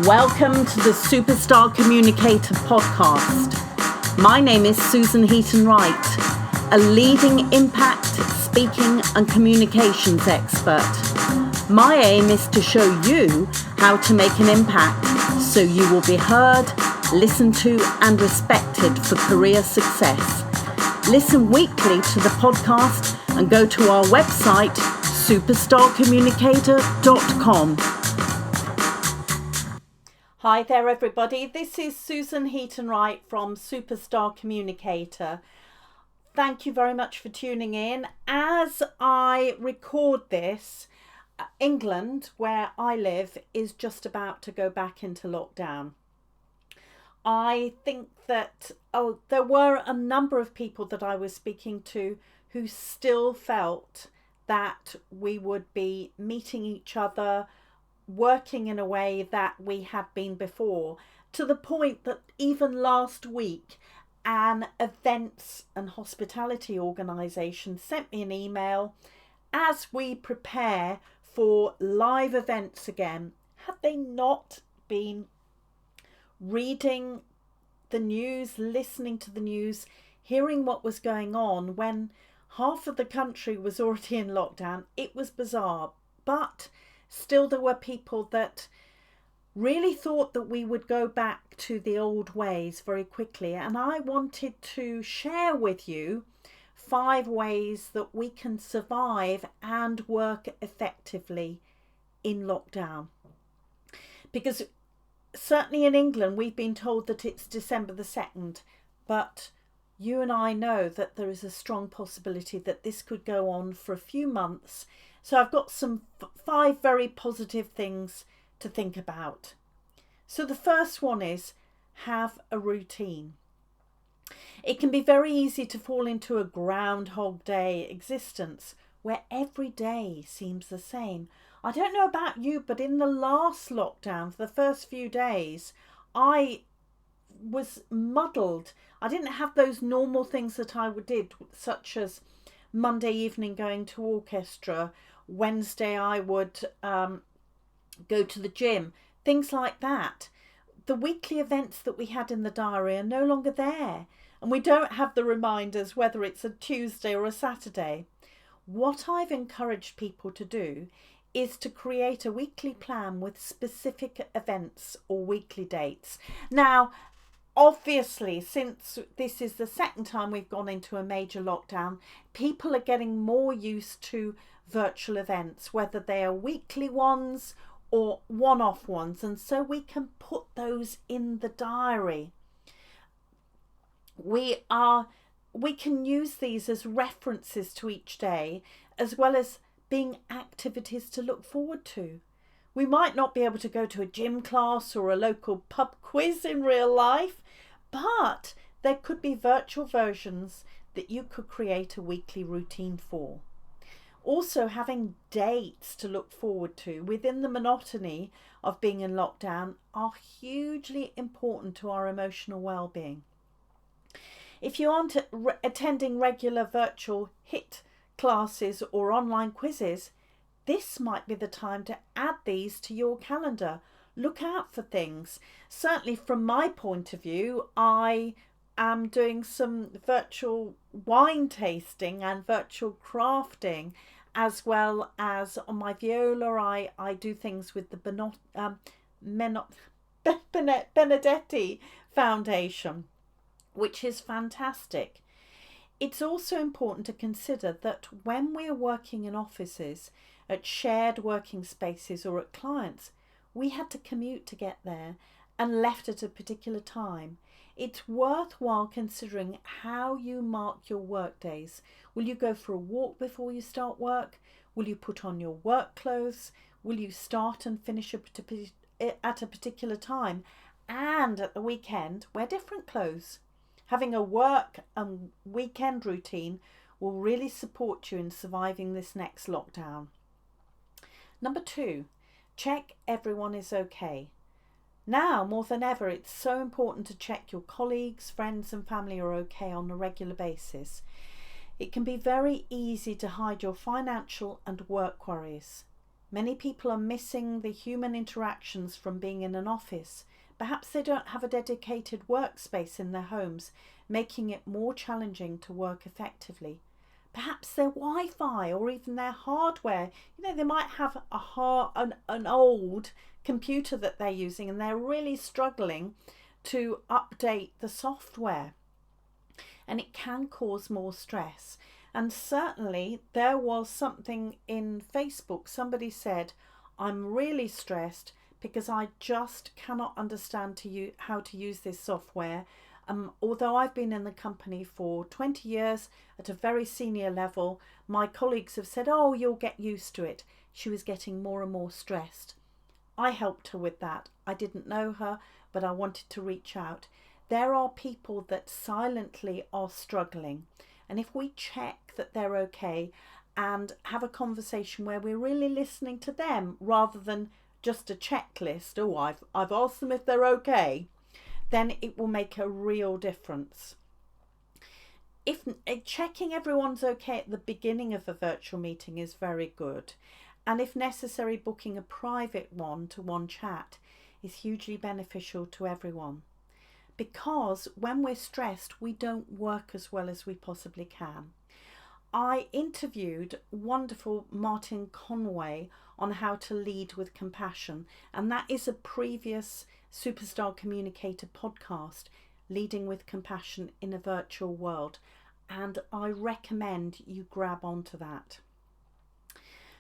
Welcome to the Superstar Communicator podcast. My name is Susan Heaton-Wright, a leading impact, speaking and communications expert. My aim is to show you how to make an impact so you will be heard, listened to and respected for career success. Listen weekly to the podcast and go to our website, superstarcommunicator.com. Hi there everybody, this is Susan Heaton-Wright from Superstar Communicator. Thank you very much for tuning in. As I record this, England, where I live, is just about to go back into lockdown. I think that there were a number of people that I was speaking to who still felt that we would be meeting each other, working in a way that we had been before, to the point that even last week an events and hospitality organisation sent me an email as we prepare for live events again. Had they not been reading the news, listening to the news, hearing what was going on when half of the country was already in lockdown? It was bizarre, but still there were people that really thought that we would go back to the old ways very quickly, and I wanted to share with you 5 ways that we can survive and work effectively in lockdown. Because certainly in England we've been told that it's December the 2nd, but you and I know that there is a strong possibility that this could go on for a few months. So I've got some 5 very positive things to think about. So the first one is have a routine. It can be very easy to fall into a Groundhog Day existence where every day seems the same. I don't know about you, but in the last lockdown, for the first few days, I was muddled. I didn't have those normal things that I did, such as Monday evening going to orchestra, Wednesday I would go to the gym, things like that. The weekly events that we had in the diary are no longer there, and we don't have the reminders whether it's a Tuesday or a Saturday. What I've encouraged people to do is to create a weekly plan with specific events or weekly dates. Now, obviously, since this is the second time we've gone into a major lockdown, people are getting more used to virtual events, whether they are weekly ones or one-off ones, and so we can put those in the diary. We can use these as references to each day, as well as being activities to look forward to. We might not be able to go to a gym class or a local pub quiz in real life, but there could be virtual versions that you could create a weekly routine for. Also, having dates to look forward to within the monotony of being in lockdown are hugely important to our emotional well-being. If you aren't attending regular virtual HIIT classes or online quizzes, this might be the time to add these to your calendar. Look out for things. Certainly from my point of view, I am doing some virtual wine tasting and virtual crafting, as well as on my viola I do things with the Benedetti Foundation, which is fantastic. It's also important to consider that when we are working in offices, at shared working spaces or at clients, we had to commute to get there and left at a particular time. It's worthwhile considering how you mark your work days. Will you go for a walk before you start work? Will you put on your work clothes? Will you start and finish at a particular time? And at the weekend, wear different clothes. Having a work and weekend routine will really support you in surviving this next lockdown. Number 2, check everyone is okay. Now, more than ever, it's so important to check your colleagues, friends and family are okay on a regular basis. It can be very easy to hide your financial and work worries. Many people are missing the human interactions from being in an office. Perhaps they don't have a dedicated workspace in their homes, making it more challenging to work effectively. Perhaps their Wi-Fi or even their hardware, they might have an old computer that they're using and they're really struggling to update the software. And it can cause more stress. And certainly there was something in Facebook, somebody said, I'm really stressed because I just cannot understand how to use this software. Although I've been in the company for 20 years at a very senior level, my colleagues have said, oh, you'll get used to it. She was getting more and more stressed. I helped her with that. I didn't know her, but I wanted to reach out. There are people that silently are struggling. And if we check that they're okay and have a conversation where we're really listening to them rather than just a checklist, oh, I've asked them if they're okay, then it will make a real difference. If checking everyone's okay at the beginning of a virtual meeting is very good, and if necessary, booking a private one-to-one chat is hugely beneficial to everyone. Because when we're stressed, we don't work as well as we possibly can. I interviewed wonderful Martin Conway on how to lead with compassion, and that is a previous Superstar Communicator podcast, Leading with Compassion in a Virtual World, and I recommend you grab onto that.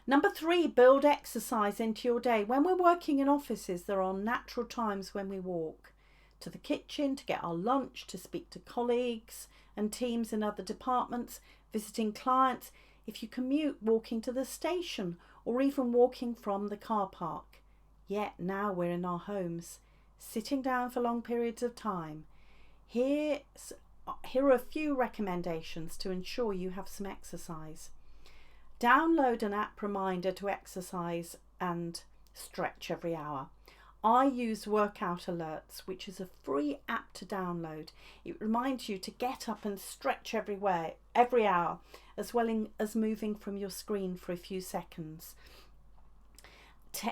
Number 3, build exercise into your day. When we're working in offices, there are natural times when we walk to the kitchen, to get our lunch, to speak to colleagues and teams in other departments, visiting clients. If you commute, walking to the station or even walking from the car park. Yet now we're in our homes, sitting down for long periods of time. Here are a few recommendations to ensure you have some exercise. Download an app reminder to exercise and stretch every hour. I use Workout Alerts, which is a free app to download. It reminds you to get up and stretch every hour, as well as moving from your screen for a few seconds.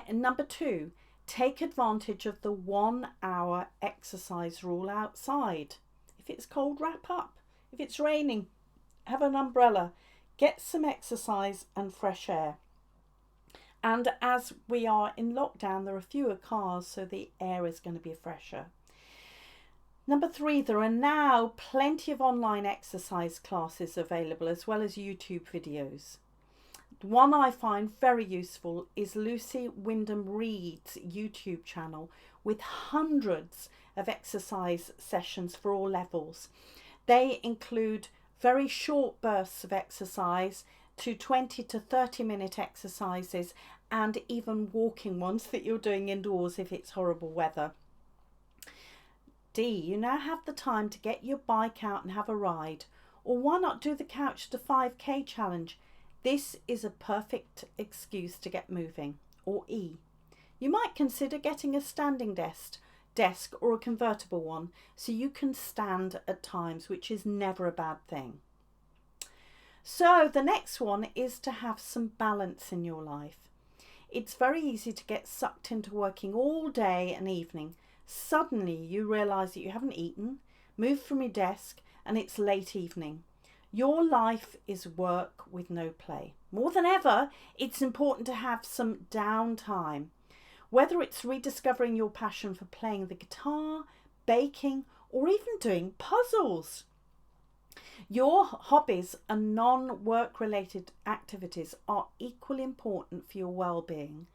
Number 2, take advantage of the 1 hour exercise rule outside. If it's cold, wrap up. If it's raining, have an umbrella. Get some exercise and fresh air. And as we are in lockdown, there are fewer cars, so the air is going to be fresher. Number 3, there are now plenty of online exercise classes available, as well as YouTube videos. One I find very useful is Lucy Wyndham-Reed's YouTube channel, with hundreds of exercise sessions for all levels. They include very short bursts of exercise to 20 to 30 minute exercises, and even walking ones that you're doing indoors if it's horrible weather. D, you now have the time to get your bike out and have a ride, or why not do the Couch to 5K challenge? This is a perfect excuse to get moving. Or E, you might consider getting a standing desk or a convertible one so you can stand at times, which is never a bad thing. So the next one is to have some balance in your life. It's very easy to get sucked into working all day and evening. Suddenly you realise that you haven't eaten, moved from your desk, and it's late evening. Your life is work with no play. More than ever, it's important to have some downtime. Whether it's rediscovering your passion for playing the guitar, baking, or even doing puzzles. Your hobbies and non-work related activities are equally important for your well-being.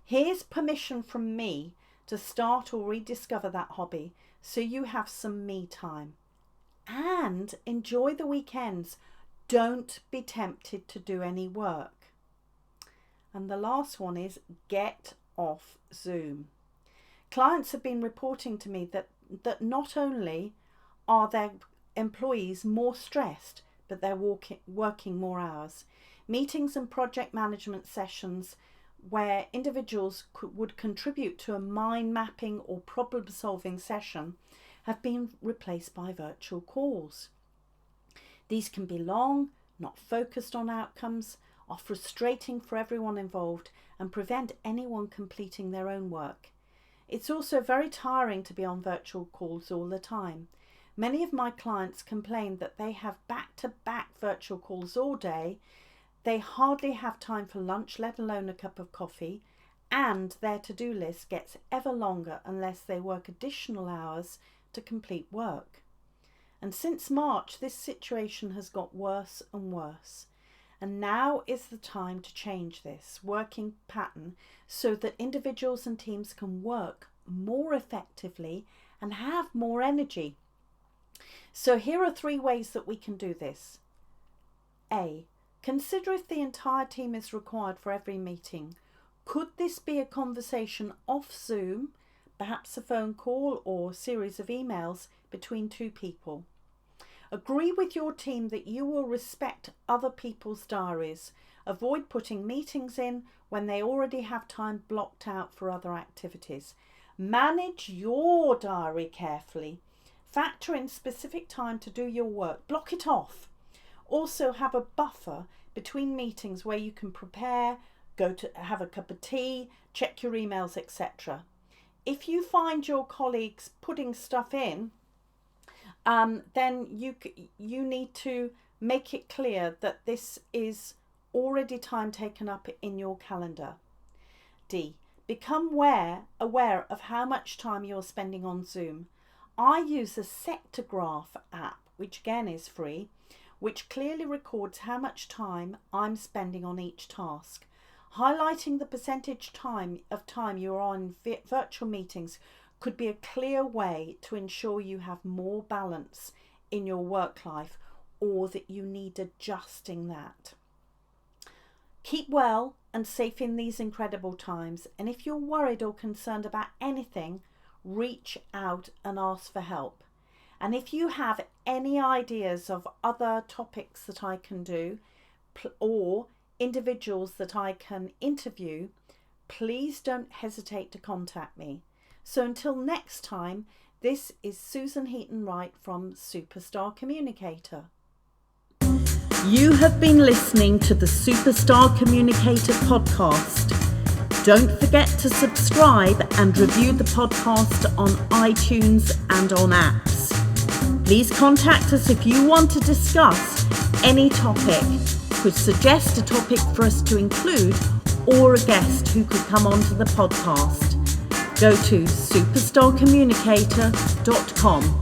Here's permission from me to start or rediscover that hobby so you have some me time. And enjoy the weekends. Don't be tempted to do any work. And the last one is get off Zoom. Clients have been reporting to me that not only are their employees more stressed, but they're working more hours. Meetings and project management sessions where individuals would contribute to a mind mapping or problem solving session have been replaced by virtual calls. These can be long, not focused on outcomes, are frustrating for everyone involved and prevent anyone completing their own work. It's also very tiring to be on virtual calls all the time. Many of my clients complain that they have back-to-back virtual calls all day. They hardly have time for lunch, let alone a cup of coffee, and their to-do list gets ever longer unless they work additional hours to complete work. And since March, this situation has got worse and worse. And now is the time to change this working pattern so that individuals and teams can work more effectively and have more energy. So here are 3 ways that we can do this. A. Consider if the entire team is required for every meeting. Could this be a conversation off Zoom, perhaps a phone call or series of emails between 2 people? Agree with your team that you will respect other people's diaries. Avoid putting meetings in when they already have time blocked out for other activities. Manage your diary carefully. Factor in specific time to do your work. Block it off. Also have a buffer between meetings where you can prepare, go to have a cup of tea, check your emails, etc. If you find your colleagues putting stuff in, then you need to make it clear that this is already time taken up in your calendar. D. Become aware of how much time you're spending on Zoom. I use a Sectograph app, which again is free, which clearly records how much time I'm spending on each task. Highlighting the percentage of time you're on virtual meetings could be a clear way to ensure you have more balance in your work life, or that you need adjusting that. Keep well and safe in these incredible times, and if you're worried or concerned about anything, reach out and ask for help. And if you have any ideas of other topics that I can do or individuals that I can interview, please don't hesitate to contact me. So until next time, this is Susan Heaton-Wright from Superstar Communicator. You have been listening to the Superstar Communicator podcast. Don't forget to subscribe and review the podcast on iTunes and on apps. Please contact us if you want to discuss any topic, could suggest a topic for us to include, or a guest who could come onto the podcast. Go to superstarcommunicator.com.